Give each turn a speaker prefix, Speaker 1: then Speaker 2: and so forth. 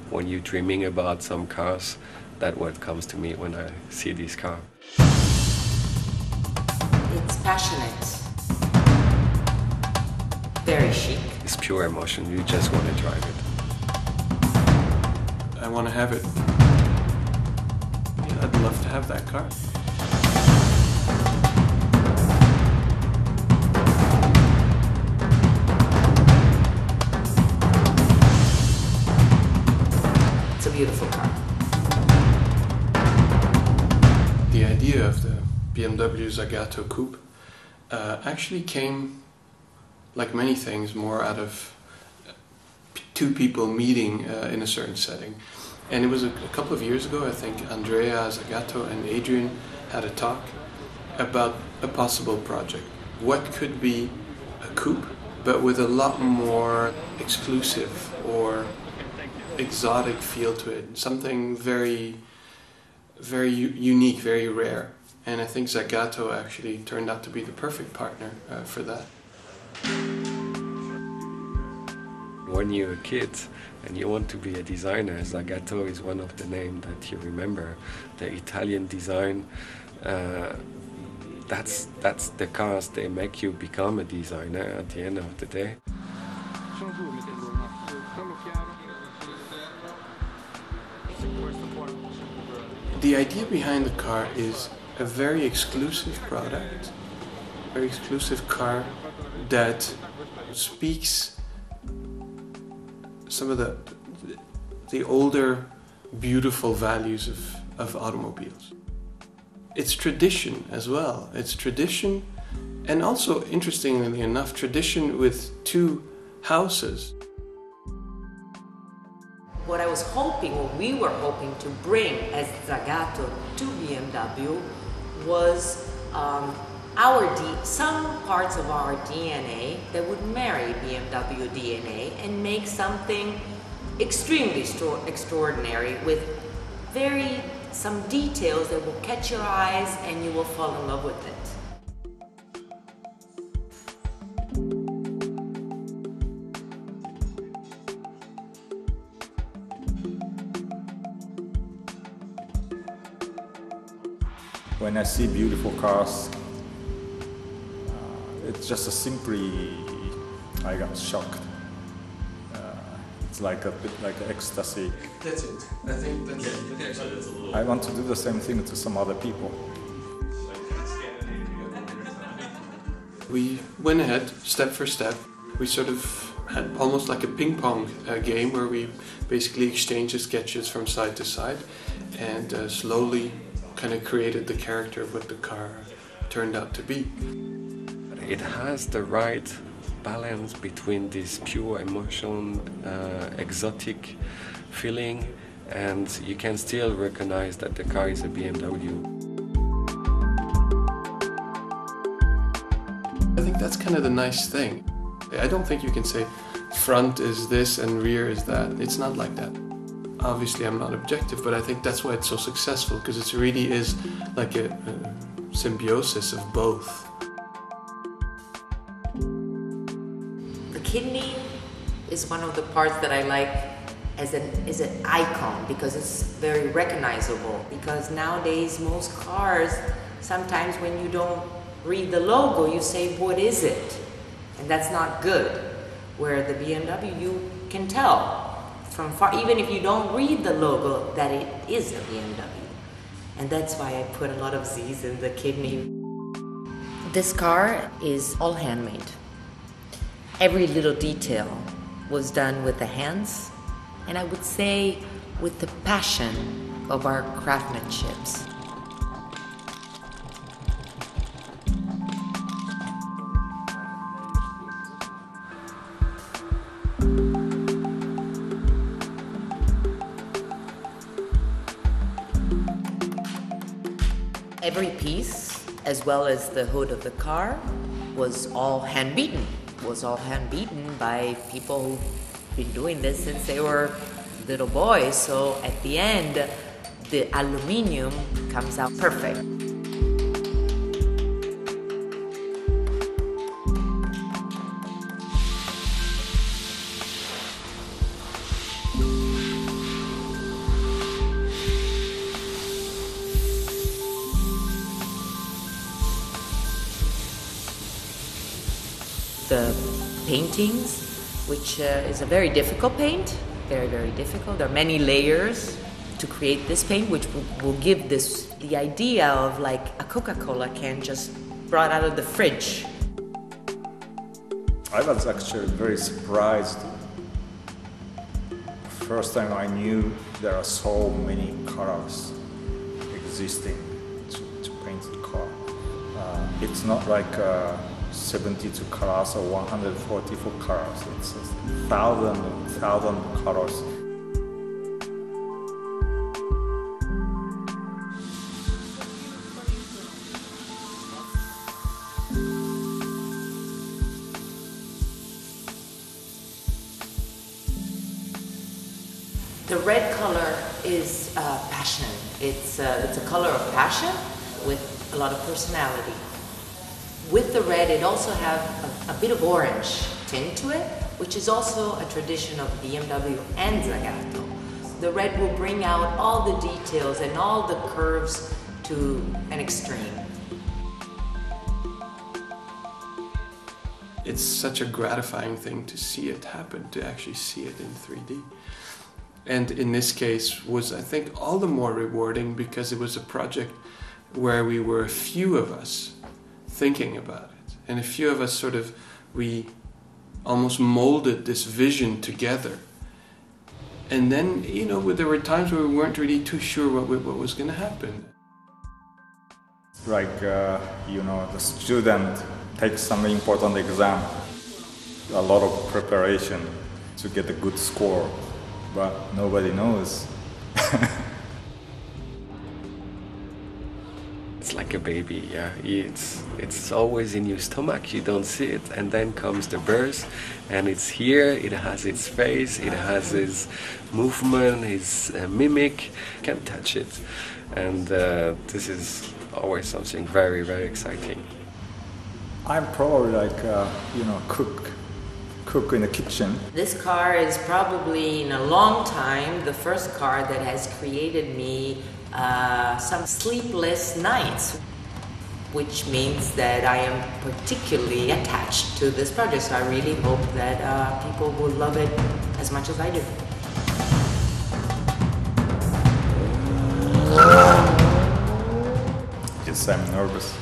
Speaker 1: when you're dreaming about some cars, that's what comes to me when I see this car.
Speaker 2: It's passionate, very chic.
Speaker 1: It's pure emotion, you just want to drive it.
Speaker 3: I want to have it. Yeah, I'd love to have that car.
Speaker 2: It's a beautiful car.
Speaker 3: The idea of the BMW Zagato Coupe actually came, like many things, more out of two people meeting in a certain setting. And it was a couple of years ago, I think Andrea Zagato and Adrian had a talk about a possible project. What could be a coupe, but with a lot more exclusive or exotic feel to it. Something very, very unique, very rare. And I think Zagato actually turned out to be the perfect partner for that.
Speaker 1: When you're a kid and you want to be a designer, Zagato is one of the names that you remember. The Italian design, that's the cars, they make you become a designer at the end of the day.
Speaker 3: The idea behind the car is a very exclusive product, very exclusive car that speaks some of the older, beautiful values of automobiles. It's tradition as well. It's tradition, and also, interestingly enough, tradition with two houses.
Speaker 2: What I was hoping, what we were hoping to bring as Zagato to BMW was some parts of our DNA that would marry BMW DNA and make something extremely extraordinary with some details that will catch your eyes and you will fall in love with it.
Speaker 4: When I see beautiful cars, it's just I got shocked. It's like a bit like ecstasy.
Speaker 3: That's it. I think that's it.
Speaker 4: I want to do the same thing to some other people.
Speaker 3: We went ahead, step for step. We sort of had almost like a ping pong game where we basically exchanged the sketches from side to side and slowly kind of created the character of what the car turned out to be.
Speaker 1: It has the right balance between this pure emotion, exotic feeling, and you can still recognize that the car is a BMW.
Speaker 3: I think that's kind of the nice thing. I don't think you can say front is this and rear is that. It's not like that. Obviously I'm not objective, but I think that's why it's so successful, because it really is like a symbiosis of both.
Speaker 2: The kidney is one of the parts that I like as an icon because it's very recognizable. Because nowadays most cars, sometimes when you don't read the logo, you say, what is it? And that's not good. Where the BMW, you can tell from far, even if you don't read the logo, that it is a BMW. And that's why I put a lot of Z's in the kidney. This car is all handmade. Every little detail was done with the hands, and I would say with the passion of our craftsmanships. Every piece, as well as the hood of the car, was all hand-beaten. Was all hand-beaten by people who've been doing this since they were little boys. So at the end, the aluminium comes out perfect. the paintings, which is a very difficult paint, very, very difficult. There are many layers to create this paint, which will give this the idea of like a Coca-Cola can just brought out of the fridge.
Speaker 4: I was actually very surprised. First time I knew there are so many colors existing to paint the car. It's not like 72 colors or 144 colors. It's 1,000 colors.
Speaker 2: The red color is passion. It's a color of passion with a lot of personality. With the red, it also has a bit of orange tint to it, which is also a tradition of BMW and Zagato. The red will bring out all the details and all the curves to an extreme.
Speaker 3: It's such a gratifying thing to see it happen, to actually see it in 3D. And in this case was, I think, all the more rewarding because it was a project where we were a few of us thinking about it. And a few of us we almost molded this vision together. And then, there were times where we weren't really too sure what was going to happen.
Speaker 4: Like, the student takes some important exam, a lot of preparation to get a good score. But nobody knows.
Speaker 1: It's like a baby, yeah. It's always in your stomach, you don't see it, and then comes the birth, and it's here, it has its face, it has its movement, its mimic, you can't touch it. And this is always something very, very exciting.
Speaker 4: I'm probably like, cook in the kitchen.
Speaker 2: This car is probably in a long time the first car that has created me some sleepless nights, which means that I am particularly attached to this project. So I really hope that people will love it as much as I do.
Speaker 4: Yes, I'm nervous.